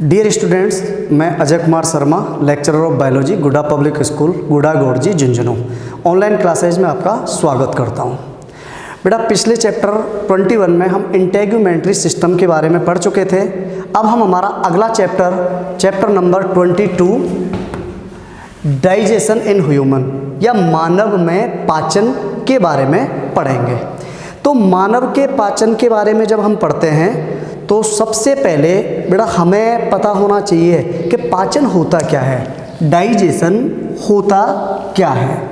Dear students, मैं Ajay Kumar Sharma, lecturer of biology, Guda public school, Guda Godji, Jhunjhunu. Online classes में आपका स्वागत करता हूं। बेटा, पिछले चैप्टर 21 में हम इंटेग्यूमेंट्री सिस्टम के बारे में पढ़ चुके थे। अब हम हमारा अगला chapter number 22 digestion in human या मानव में पाचन के बारे में पढ़ेंगे। तो मानव के पाचन के बारे में जब हम पढ़ते हैं तो सबसे पहले बेटा हमें पता होना चाहिए कि पाचन होता क्या है, डाइजेशन होता क्या है।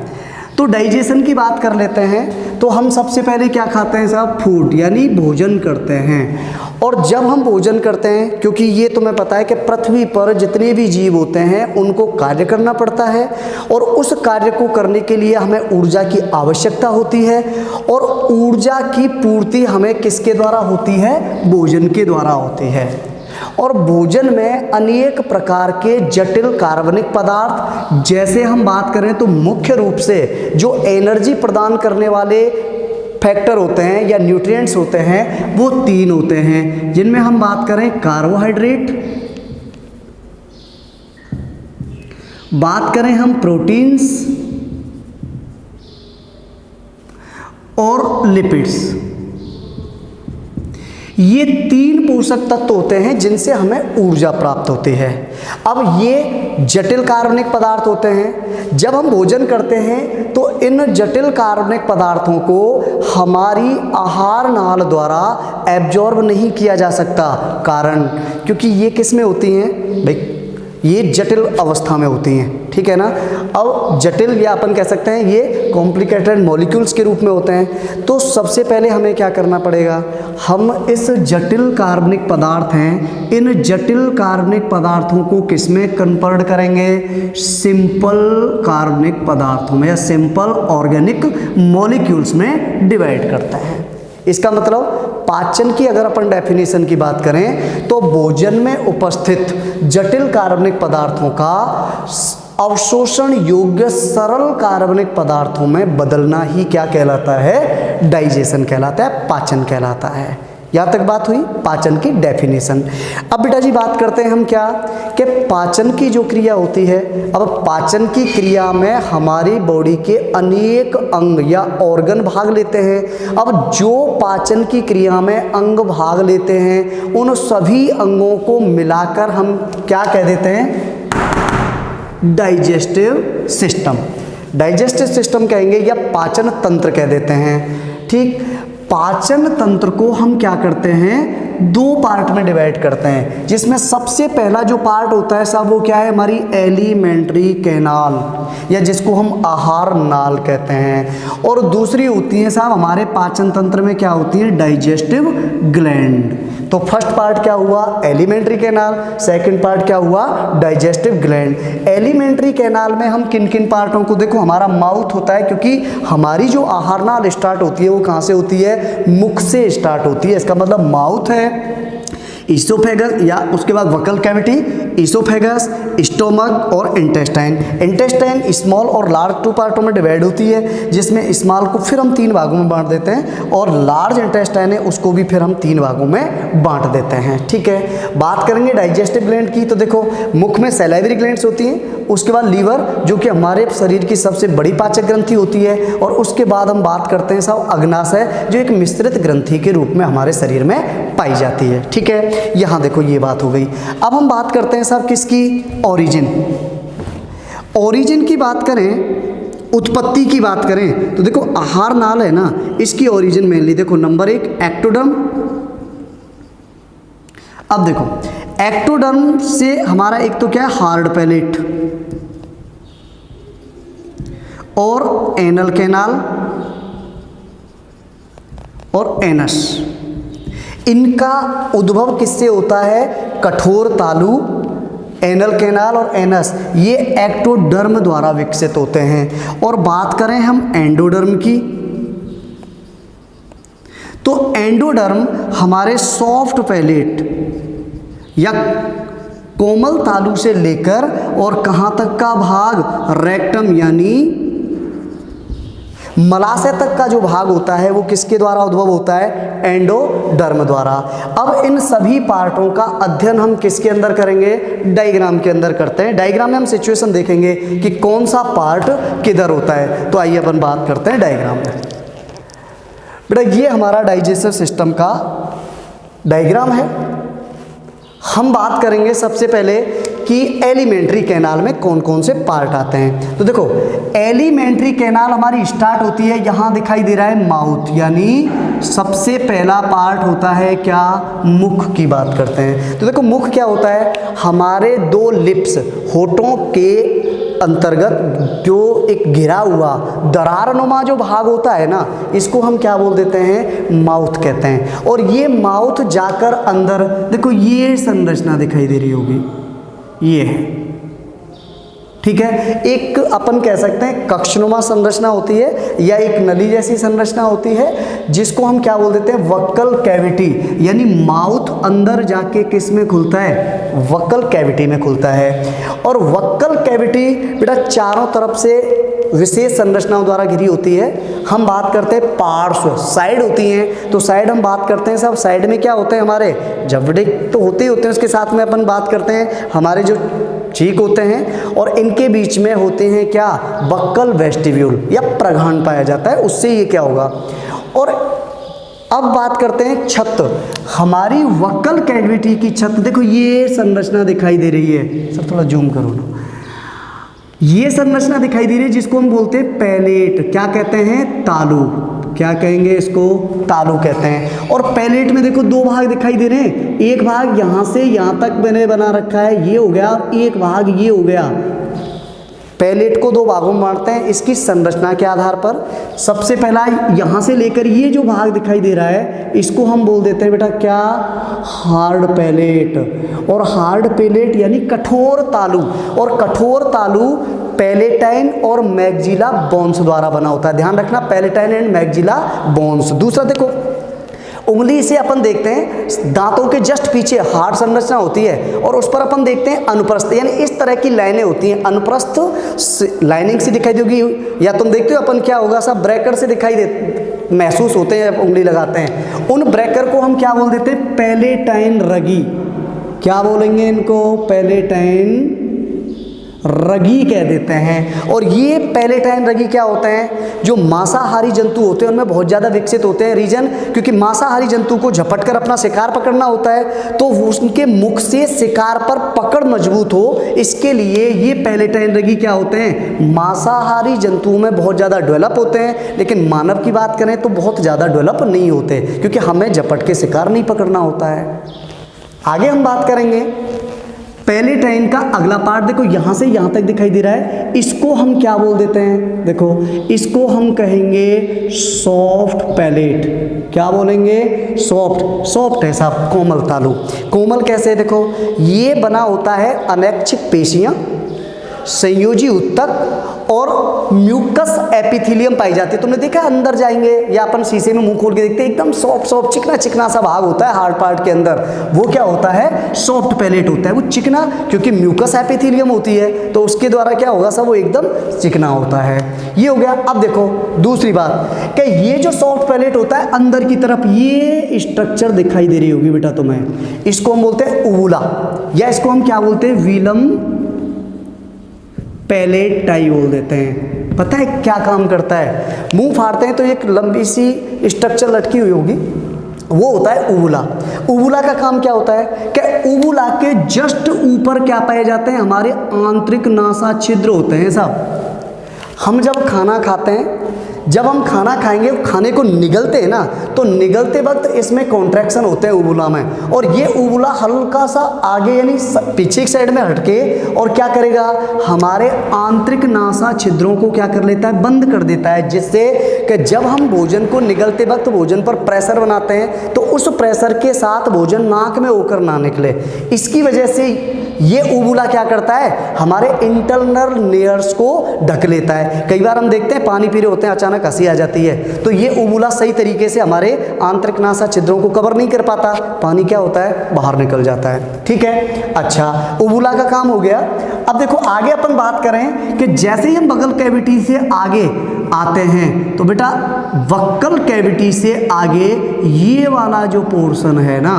तो डाइजेशन की बात कर लेते हैं तो हम सबसे पहले क्या खाते हैं साहब, फूड यानी भोजन करते हैं। और जब हम भोजन करते हैं, क्योंकि ये तुम्हें पता है कि पृथ्वी पर जितने भी जीव होते हैं उनको कार्य करना पड़ता है और उस कार्य को करने के लिए हमें ऊर्जा की आवश्यकता होती है। और ऊर्जा की पूर्ति हमें किसके द्वारा होती है, भोजन के द्वारा होती है। और भोजन में अनेक प्रकार के जटिल कार्बनिक पदार्थ, जैसे हम बात करें तो मुख्य रूप से जो एनर्जी प्रदान करने वाले फैक्टर होते हैं या न्यूट्रिएंट्स होते हैं वो 3 होते हैं, जिनमें हम बात करें कार्बोहाइड्रेट, बात करें हम प्रोटीन्स और लिपिड्स। ये 3 पोषक तत्व होते हैं जिनसे हमें ऊर्जा प्राप्त होती है। अब ये जटिल कार्बनिक पदार्थ होते हैं। जब हम भोजन करते हैं तो इन जटिल कार्बनिक पदार्थों को हमारी आहार नाल द्वारा एब्जॉर्ब नहीं किया जा सकता। कारण, क्योंकि ये किस में होती हैं भाई, ये जटिल अवस्था में होती हैं, ठीक है ना। अब जटिल या अपन कह सकते हैं ये कॉम्प्लिकेटेड मॉलिक्यूल्स के रूप में होते हैं। तो सबसे पहले हमें क्या करना पड़ेगा, हम इस जटिल कार्बनिक पदार्थ हैं, इन जटिल कार्बनिक पदार्थों को किस में कन्वर्ट करेंगे, सिंपल कार्बनिक पदार्थों में या सिंपल ऑर्गेनिक मॉलिक्यूल्स में डिवाइड करते हैं। इसका मतलब पाचन की अगर अपन डेफिनेशन की बात करें तो भोजन में उपस्थित जटिल कार्बनिक पदार्थों का अवशोषण योग्य सरल कार्बनिक पदार्थों में बदलना ही क्या कहलाता है, डाइजेशन कहलाता है, पाचन कहलाता है। यहाँ तक बात हुई पाचन की डेफिनेशन। अब बेटा जी बात करते हैं हम क्या कि पाचन की जो क्रिया होती है। अब पाचन की क्रिया में हमारी बॉडी के अनेक अंग या ऑर्गन भाग लेते हैं। अब जो पाचन की क्रिया में अंग भाग लेते हैं उन सभी अंगों को मिलाकर हम क्या कह देते हैं, डाइजेस्टिव सिस्टम। डाइजेस्टिव सिस्टम कहेंगे या पाचन तंत्र कह देते हैं, ठीक। पाचन तंत्र को हम क्या करते हैं, 2 पार्ट में डिवाइड करते हैं, जिसमें सबसे पहला जो पार्ट होता है साहब वो क्या है, हमारी एलिमेंट्री कैनाल या जिसको हम आहार नाल कहते हैं। और दूसरी होती है साहब हमारे पाचन तंत्र में क्या होती है, डाइजेस्टिव ग्लैंड। तो फर्स्ट पार्ट क्या हुआ, एलिमेंट्री कैनाल, सेकंड पार्ट क्या हुआ, डाइजेस्टिव ग्लैंड। एलिमेंट्री कैनाल में हम किन किन पार्टों को, देखो हमारा माउथ होता है, क्योंकि हमारी जो आहार नाल स्टार्ट होती है वो कहाँ से होती है, मुख से स्टार्ट होती है। इसका मतलब माउथ है, ईसोफेगस या उसके बाद वकल कैविटी, ईसोफेगस, स्टोमक और इंटेस्टाइन। इंटेस्टाइन स्मॉल और लार्ज 2 पार्टों में डिवाइड होती है, जिसमें स्मॉल को फिर हम 3 भागों में बांट देते हैं और लार्ज इंटेस्टाइन है उसको भी फिर हम 3 भागों में बांट देते हैं, ठीक है। बात करेंगे डाइजेस्टिव ग्लैंड की तो देखो मुख में सैलाइवरी ग्लैंड्स होती हैं, उसके बाद लीवर जो कि हमारे शरीर की सबसे बड़ी पाचक ग्रंथि होती है, और उसके बाद हम बात करते हैं साहब अग्नाशय जो एक मिश्रित ग्रंथि के रूप में हमारे शरीर में पाई जाती है, ठीक है। यहाँ देखो ये बात हो गई। अब हम बात करते हैं साहब किसकी, ओरिजिन। ओरिजिन की बात करें, उत्पत्ति की बात करें तो देखो आहार नाल है ना, इसकी ओरिजिन मेनली देखो नंबर 1 एक्टोडर्म। अब देखो एक्टोडर्म से हमारा एक तो क्या है, हार्ड पैलेट और एनल कैनाल और एनस। इनका उद्भव किससे होता है, कठोर तालु, एनल कैनाल और एनस, ये एक्टोडर्म द्वारा विकसित होते हैं। और बात करें हम एंडोडर्म की तो एंडोडर्म हमारे सॉफ्ट पैलेट या कोमल तालु से लेकर और कहाँ तक का भाग, रेक्टम यानी मलाशय तक का जो भाग होता है वो किसके द्वारा उद्भव होता है, एंडोडर्म द्वारा। अब इन सभी पार्टों का अध्ययन हम किसके अंदर करेंगे, डायग्राम के अंदर करते हैं। डायग्राम में हम सिचुएशन देखेंगे कि कौन सा पार्ट किधर होता है। तो आइए अपन बात करते हैं डायग्राम में। बेटा ये हमारा डाइजेस्टिव सिस्टम का डायग्राम है। हम बात करेंगे सबसे पहले कि एलिमेंट्री कैनाल में कौन कौन से पार्ट आते हैं। तो देखो एलिमेंट्री कैनाल हमारी स्टार्ट होती है, यहाँ दिखाई दे रहा है माउथ, यानी सबसे पहला पार्ट होता है क्या, मुख की बात करते हैं। तो देखो मुख क्या होता है, हमारे दो लिप्स, होठों के अंतर्गत जो एक घिरा हुआ दरारनुमा जो भाग होता है ना, इसको हम क्या बोल देते हैं, माउथ कहते हैं। और ये माउथ जाकर अंदर, देखो ये संरचना दिखाई दे रही होगी, ये है, ठीक है। एक अपन कह सकते हैं कक्षनुमा संरचना होती है या एक नली जैसी संरचना होती है, जिसको हम क्या बोल देते हैं, वक्कल कैविटी, यानी माउथ अंदर जाके किस में खुलता है, वक्कल कैविटी में खुलता है। और वक्कल कैविटी बेटा चारों तरफ से विशेष संरचनाओं द्वारा घिरी होती है। हम बात करते हैं पार्श्व, साइड होती हैं। तो साइड हम बात करते हैं सब, साइड में क्या होते हैं हमारे, जबड़े तो होते ही होते हैं, उसके साथ में अपन बात करते हैं हमारे जो चीक होते हैं, और इनके बीच में होते हैं क्या, बक्कल वेस्टिब्यूल या प्रघान पाया जाता है, उससे ये क्या होगा। और अब बात करते हैं छत, हमारी वक्कल कैविटी की छत, देखो ये संरचना दिखाई दे रही है, सब थोड़ा जूम करो ना, ये संरचना दिखाई दे रही है जिसको हम बोलते हैं पैलेट, क्या कहते हैं, तालू, क्या कहेंगे इसको, तालू कहते हैं। और पैलेट में देखो दो भाग दिखाई दे रहे हैं, एक भाग यहाँ से यहाँ तक मैंने बना रखा है, ये हो गया, एक भाग ये हो गया। पैलेट को दो भागों में बांटते हैं इसकी संरचना के आधार पर। सबसे पहला यहाँ से लेकर ये जो भाग दिखाई दे रहा है, इसको हम बोल देते हैं बेटा क्या, हार्ड पैलेट। और हार्ड पैलेट यानी कठोर तालू, और कठोर तालू पैलेटाइन और मैग्जिला बोन्स द्वारा बना होता है। ध्यान रखना, पैलेटाइन एंड मैग्जिला बोन्स। दूसरा देखो, उंगली से अपन देखते हैं दांतों के जस्ट पीछे हार्ड संरचना होती है, और उस पर अपन देखते हैं अनुप्रस्थ, यानी इस तरह की लाइनें होती हैं, अनुप्रस्थ लाइनिंग से दिखाई देगी, या तुम देखते हो अपन क्या होगा, सब ब्रेकर से दिखाई दे महसूस होते हैं, उंगली लगाते हैं, उन ब्रेकर को हम क्या बोल देते हैं, पैलेटाइन रगी। क्या बोलेंगे इनको, पैलेटाइन रगी कह देते हैं। और ये पैलेटाइन रगी क्या होते हैं, जो मांसाहारी जंतु होते हैं उनमें बहुत ज़्यादा विकसित होते हैं। रीजन, क्योंकि मांसाहारी जंतु को झपट कर अपना शिकार पकड़ना होता है, तो उनके मुख से शिकार पर पकड़ मजबूत हो, इसके लिए ये पैलेटाइन रगी क्या होते हैं, मांसाहारी जंतुओं में बहुत ज़्यादा डेवलप होते हैं। लेकिन मानव की बात करें तो बहुत ज़्यादा डेवलप नहीं होते, क्योंकि हमें झपट के शिकार नहीं पकड़ना होता है। आगे हम बात करेंगे पैलेटाइन का अगला पार्ट, देखो यहां से यहां तक दिखाई दे रहा है, इसको हम क्या बोल देते हैं, देखो इसको हम कहेंगे सॉफ्ट पैलेट। क्या बोलेंगे, सॉफ्ट, सॉफ्ट है साहब, कोमल तालु। कोमल कैसे, देखो ये बना होता है अनैच्छिक पेशियां, संयोजी उत्तक और म्यूकस एपिथेलियम पाई जाती है। तुमने देखा है अंदर जाएंगे या अपन शीशे में मुंह खोल के देखते हैं, एकदम सॉफ्ट सॉफ्ट चिकना चिकना सा भाग होता है हार्ड पार्ट के अंदर, वो क्या होता है, सॉफ्ट पैलेट होता है। वो चिकना क्योंकि म्यूकस एपिथेलियम होती है, तो उसके द्वारा क्या होगा सब, वो एकदम चिकना होता है। ये हो गया। अब देखो दूसरी बात, कि ये जो सॉफ्ट पैलेट होता है अंदर की तरफ ये स्ट्रक्चर दिखाई दे रही होगी बेटा तुम्हें, इसको हम बोलते हैं उवुला, या इसको हम क्या बोलते हैं, वीलम पैलेटाई बोल देते हैं। पता है क्या काम करता है, मुंह फाड़ते हैं तो एक लंबी सी स्ट्रक्चर लटकी हुई होगी, वो होता है उवुला। उवुला का काम क्या होता है, कि उवुला के जस्ट ऊपर क्या पाए जाते हैं, हमारे आंतरिक नासा छिद्र होते हैं साहब। हम जब खाना खाते हैं, जब हम खाना खाएंगे खाने को निगलते हैं ना, तो निगलते वक्त इसमें कॉन्ट्रैक्शन होते हैं उवुला में, और ये उवुला हल्का सा आगे यानी पीछे की साइड में हटके और क्या करेगा, हमारे आंतरिक नासा छिद्रों को क्या कर लेता है, बंद कर देता है, जिससे कि जब हम भोजन को निगलते वक्त भोजन पर प्रेशर बनाते हैं तो उस प्रेशर के साथ भोजन नाक में होकर ना निकले। इसकी वजह से ये उवुला क्या करता है, हमारे इंटरनल लेयर्स को ढक लेता है। कई बार हम देखते हैं पानी पी रहे होते हैं, अचानक अचानक हंसी आ जाती है, तो ये उबुला सही तरीके से हमारे आंतरिक नासा छिद्रों को कवर नहीं कर पाता, पानी क्या होता है, बाहर निकल जाता है। ठीक है, अच्छा उबुला का काम हो गया। अब देखो आगे अपन बात करें कि जैसे ही हम बगल कैविटी से आगे आते हैं तो बेटा वक्कल कैविटी से आगे ये वाला जो पोर्शन है ना,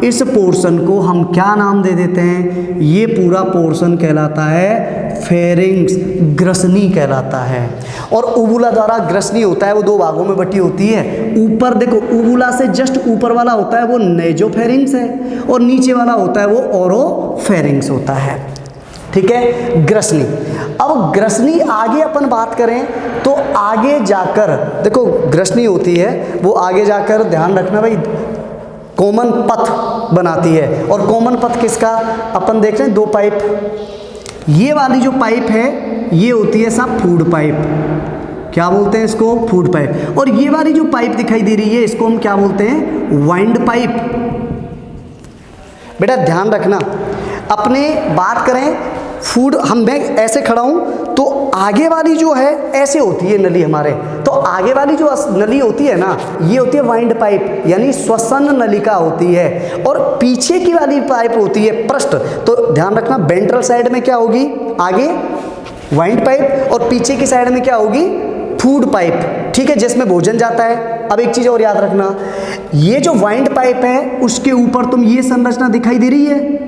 इस पोर्शन को हम क्या नाम दे देते हैं, ये पूरा पोर्शन कहलाता है फेरिंग्स, ग्रसनी कहलाता है। और उबुला द्वारा ग्रसनी होता है वो दो भागों में बटी होती है। ऊपर देखो उबुला से जस्ट ऊपर वाला होता है वो नेजोफेरिंग्स है और नीचे वाला होता है वो ओरोफेरिंग्स होता है। ठीक है, ग्रसनी। अब ग्रसनी आगे अपन बात करें तो आगे जाकर देखो ग्रसनी होती है वो आगे जाकर, ध्यान रखना भाई, कॉमन पथ बनाती है। और कॉमन पथ किसका, अपन देख रहे हैं दो पाइप, ये वाली जो पाइप है ये होती है साहब फूड पाइप, क्या बोलते हैं इसको, फूड पाइप। और ये वाली जो पाइप दिखाई दे रही है इसको हम क्या बोलते हैं, वाइंड पाइप। बेटा ध्यान रखना, अपने बात करें फूड, हम मैं ऐसे खड़ा हूं तो आगे वाली जो है ऐसे होती है नली हमारे, तो आगे वाली जो नली होती है ना ये होती है वाइंड पाइप, यानी श्वसन नलिका होती है। और पीछे की वाली पाइप होती है पृष्ठ। तो ध्यान रखना वेंट्रल साइड में क्या होगी, आगे वाइंड पाइप और पीछे की साइड में क्या होगी, फूड पाइप। ठीक है, जिसमें भोजन जाता है। अब एक चीज और याद रखना, ये जो वाइंड पाइप है उसके ऊपर तुम ये संरचना दिखाई दे रही है,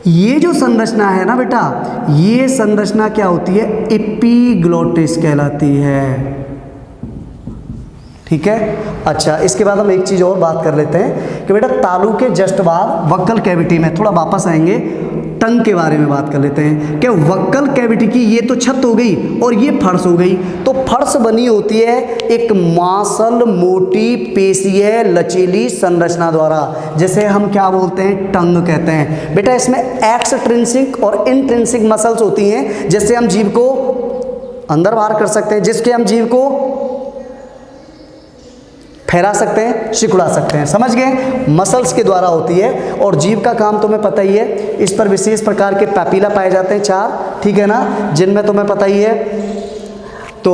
ये जो संरचना है ना बेटा, ये संरचना क्या होती है, एपिग्लोटिस कहलाती है। ठीक है, अच्छा इसके बाद हम एक चीज और बात कर लेते हैं कि बेटा तालू के जस्ट बाद वक्कल कैविटी में, थोड़ा वापस आएंगे, टंग के बारे में बात कर लेते हैं कि वक्कल कैविटी की ये तो छत हो गई और ये फर्श हो गई। तो फर्श बनी होती है एक मांसल मोटी पेशीय लचीली संरचना द्वारा, जिसे हम क्या बोलते हैं, टंग कहते हैं। बेटा इसमें एक्सट्रिंसिक और इंट्रिंसिक मसल्स होती हैं जिससे हम जीव को अंदर बाहर कर सकते हैं, जिसके हम जीव को फैला सकते हैं, सिकुड़ा सकते हैं। समझ गए, मसल्स के द्वारा होती है। और जीव का काम तुम्हें पता ही है, इस पर विशेष प्रकार के पैपिला पाए जाते हैं 4, ठीक है ना, जिनमें तुम्हें पता ही है। तो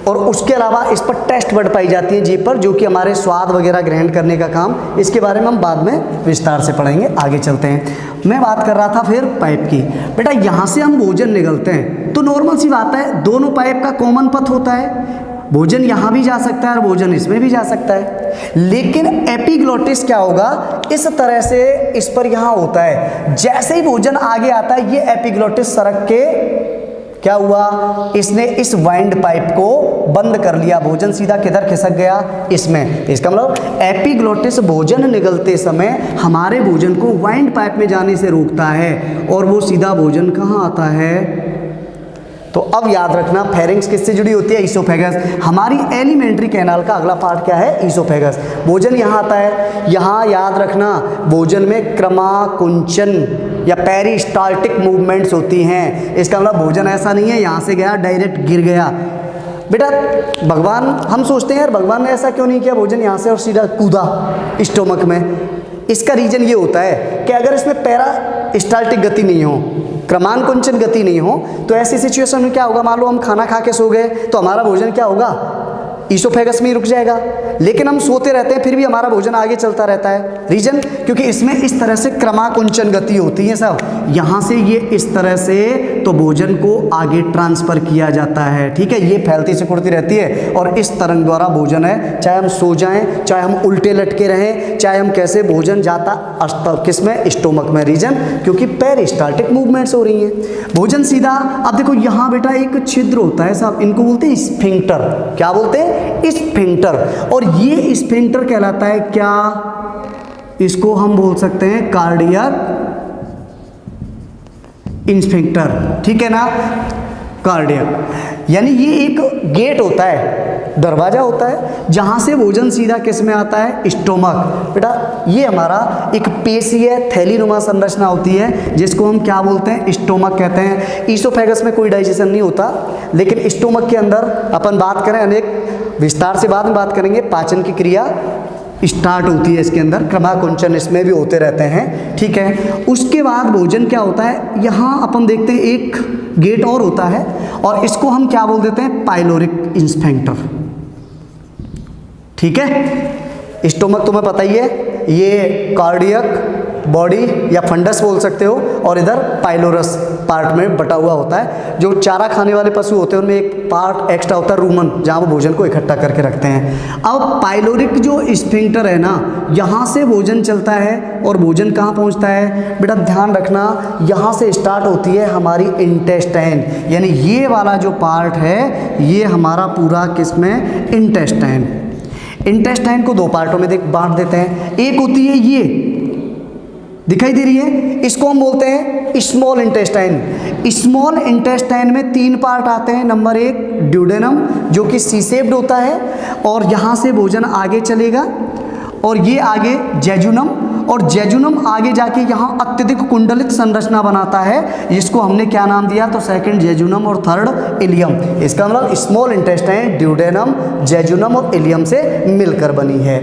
और उसके अलावा इस पर टेस्ट बड पाई जाती है जीव पर, जो कि हमारे स्वाद वगैरह ग्रहण करने का काम, इसके बारे में हम बाद में विस्तार से पढ़ेंगे। आगे चलते हैं। मैं बात कर रहा था फिर पाइप की। बेटा यहाँ से हम भोजन निगलते हैं तो नॉर्मल सी बात है, दोनों पाइप का कॉमन पथ होता है, भोजन यहाँ भी जा सकता है और भोजन इसमें भी जा सकता है। लेकिन एपिग्लोटिस क्या होगा, इस तरह से इस पर यहाँ होता है, जैसे ही भोजन आगे आता है ये एपिग्लोटिस सरक के क्या हुआ, इसने इस वाइंड पाइप को बंद कर लिया, भोजन सीधा किधर खिसक गया, इसमें। इसका मतलब एपिग्लोटिस भोजन निगलते समय हमारे भोजन को वाइंड पाइप में जाने से रोकता है और वो सीधा भोजन कहाँ आता है। तो अब याद रखना फेरिंग्स किससे जुड़ी होती है, ईसोफेगस। हमारी एलिमेंट्री कैनाल का अगला पार्ट क्या है, ईसोफेगस। भोजन यहाँ आता है, यहाँ याद रखना भोजन में क्रमाकुंचन या पेरिस्टाल्टिक मूवमेंट्स होती हैं। इसका मतलब भोजन ऐसा नहीं है यहाँ से गया डायरेक्ट गिर गया। बेटा भगवान, हम सोचते हैं यार भगवान ने ऐसा क्यों नहीं किया, भोजन यहाँ से और सीधा कूदा स्टोमक में। इसका रीजन ये होता है कि अगर इसमें पेरिस्टाल्टिक गति नहीं हो, क्रमानुकुंचन गति नहीं हो, तो ऐसी सिचुएशन में क्या होगा, मान लो हम खाना खा के सो गए तो हमारा भोजन क्या होगा, ईसोफेगस में ही रुक जाएगा। लेकिन हम सोते रहते हैं फिर भी हमारा भोजन आगे चलता रहता है। रीजन, क्योंकि इसमें इस तरह से क्रमाकुंचन गति होती है सब, यहाँ से ये इस तरह से, तो भोजन को आगे ट्रांसफर किया जाता है। ठीक है, ये फैलती सिकुड़ती रहती है और इस तरंग द्वारा भोजन है, चाहे हम सो जाएं, चाहे हम उल्टे लटके रहें, चाहे हम कैसे, भोजन जाता किस में, स्टोमक में। रीजन, क्योंकि पेरिस्टाल्टिक मूवमेंट्स हो रही हैं। भोजन सीधा, अब देखो यहाँ बेटा एक छिद्र होता है साहब, इनको बोलते हैं स्फिंक्टर। क्या बोलते हैं, स्फिंक्टर। और ये स्फिंक्टर कहलाता है क्या, इसको हम बोल सकते हैं कार्डियक स्फिंक्टर। ठीक है ना, कार्डियक, यानी ये एक गेट होता है, दरवाजा होता है, जहां से भोजन सीधा किस में आता है, स्टोमक। बेटा ये हमारा एक पेशीय थैलीनुमा संरचना होती है जिसको हम क्या बोलते हैं, स्टोमक कहते हैं। ईसोफेगस में कोई डाइजेशन नहीं होता, लेकिन स्टोमक के अंदर अपन बात करें, अनेक विस्तार से बाद में बात करेंगे, पाचन की क्रिया स्टार्ट होती है इसके अंदर, क्रमाकुंचन इसमें भी होते रहते हैं। ठीक है, उसके बाद भोजन क्या होता है, यहाँ अपन देखते हैं एक गेट और होता है और इसको हम क्या बोल देते हैं, पाइलोरिक स्फिंक्टर। ठीक है, स्टोमक तुम्हें पता ही है, ये कार्डियक बॉडी या फंडस बोल सकते हो, और इधर पाइलोरस पार्ट में बटा हुआ होता है। जो चारा खाने वाले पशु होते हैं उनमें एक पार्ट एक्स्ट्रा होता है रूमन, जहाँ वो भोजन को इकट्ठा करके रखते हैं। अब पाइलोरिक जो स्फिंक्टर है ना, यहाँ से भोजन चलता है और भोजन कहाँ पहुँचता है बेटा, ध्यान रखना, यहाँ से स्टार्ट होती है हमारी इंटेस्टाइन, यानी ये वाला जो पार्ट है ये हमारा पूरा किसमें, इंटेस्टाइन। इंटेस्टाइन को दो पार्टों में बांट देते हैं। एक होती है ये दिखाई दे रही है, इसको हम बोलते हैं स्मॉल इंटेस्टाइन। स्मॉल इंटेस्टाइन में तीन पार्ट आते हैं। नंबर एक ड्यूडेनम, जो कि सी शेप्ड होता है और यहाँ से भोजन आगे चलेगा, और ये आगे जेजुनम, और जेजुनम आगे जाके यहाँ अत्यधिक कुंडलित संरचना बनाता है, जिसको हमने क्या नाम दिया, तो सेकंड जेजुनम और थर्ड इलियम। इसका मतलब स्मॉल इंटेस्टाइन ड्यूडेनम, जेजुनम और इलियम से मिलकर बनी है।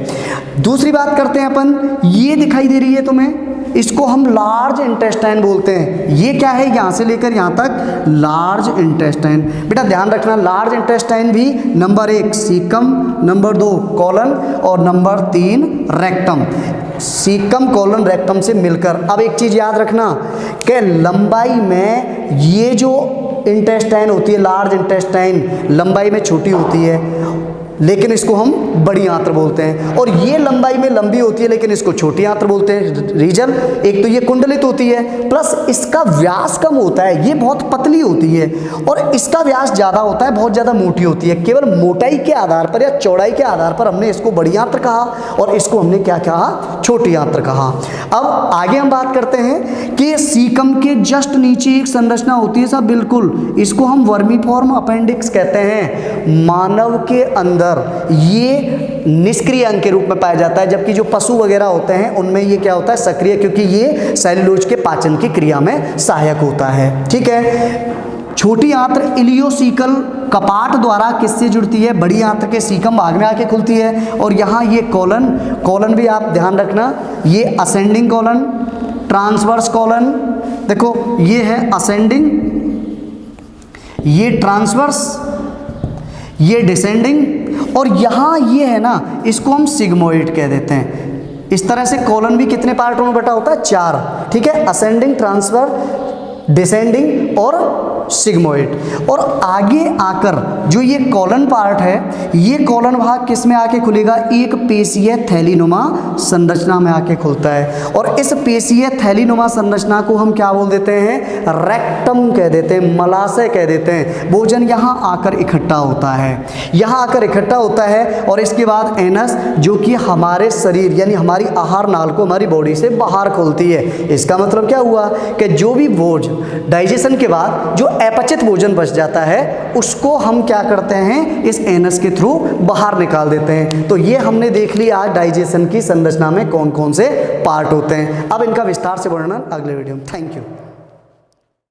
दूसरी बात करते हैं अपन, ये दिखाई दे रही है तुम्हें, इसको हम लार्ज इंटेस्टाइन बोलते हैं। ये क्या है, यहाँ से लेकर यहाँ तक लार्ज इंटेस्टाइन। बेटा ध्यान रखना, लार्ज इंटेस्टाइन भी नंबर एक सीकम, नंबर दो कॉलन और नंबर तीन रेक्टम। सीकम कॉलन रेक्टम से मिलकर। अब एक चीज़ याद रखना कि लंबाई में ये जो इंटेस्टाइन होती है, लार्ज इंटेस्टाइन लंबाई में छोटी होती है, लेकिन इसको हम बड़ी आंत्र बोलते हैं, और ये लंबाई में लंबी होती है लेकिन इसको छोटी आंत्र बोलते हैं। रीजन एक तो ये कुंडलित होती है, प्लस इसका व्यास कम होता है, ये बहुत पतली होती है, और इसका व्यास ज़्यादा होता है, बहुत ज़्यादा मोटी होती है। केवल मोटाई के आधार पर या चौड़ाई के आधार पर हमने इसको बड़ी आंत्र कहा और इसको हमने क्या कहा, छोटी आंत्र कहा। अब आगे हम बात करते हैं कि सीकम के जस्ट नीचे एक संरचना होती है सब बिल्कुल, इसको हम वर्मीफॉर्म अपेंडिक्स कहते हैं। मानव के अंदर ये निष्क्रिय अंग के रूप में पाया जाता है, जबकि जो पशु वगैरह होते हैं उनमें ये क्या होता है, सक्रिय, क्योंकि ये सेल्यूलोज के पाचन की क्रिया में सहायक होता है। ठीक है, छोटी आंत्र इलियोसीकल कपाट द्वारा किससे जुड़ती है, बड़ी आंत्र के सीकम भाग में आके खुलती है। और यहाँ ये कॉलन, कॉलन भी आप ध्यान रखना, ये असेंडिंग कॉलन, ट्रांसवर्स कॉलन, देखो ये है असेंडिंग, ये ट्रांसवर्स, ये डिसेंडिंग, और यहाँ ये है ना, इसको हम सिग्मोइड कह देते हैं। इस तरह से कॉलन भी कितने पार्टों में बटा होता है, चार। ठीक है, असेंडिंग, ट्रांसफर, डिसेंडिंग और सिग्मोइड। और आगे आकर जो ये कॉलन पार्ट है, ये कॉलन भाग किस में आके खुलेगा, एक पेशीय थैलीनुमा संरचना में आके खुलता है, और इस पेशीय थैलीनुमा संरचना को हम क्या बोल देते हैं, रेक्टम कह देते हैं, मलाशय कह देते हैं। भोजन यहाँ आकर इकट्ठा होता है, यहाँ आकर इकट्ठा होता है, और इसके बाद एनस, जो कि हमारे शरीर यानी हमारी आहार नाल को हमारी बॉडी से बाहर खोलती है। इसका मतलब क्या हुआ कि जो भी भोजन डाइजेशन के बाद जो अपचित भोजन बच जाता है, उसको हम क्या करते हैं, इस एनस के थ्रू बाहर निकाल देते हैं। तो ये हमने देख लिया आज डाइजेशन की संरचना में कौन कौन से पार्ट होते हैं। अब इनका विस्तार से वर्णन अगले वीडियो में। Thank you.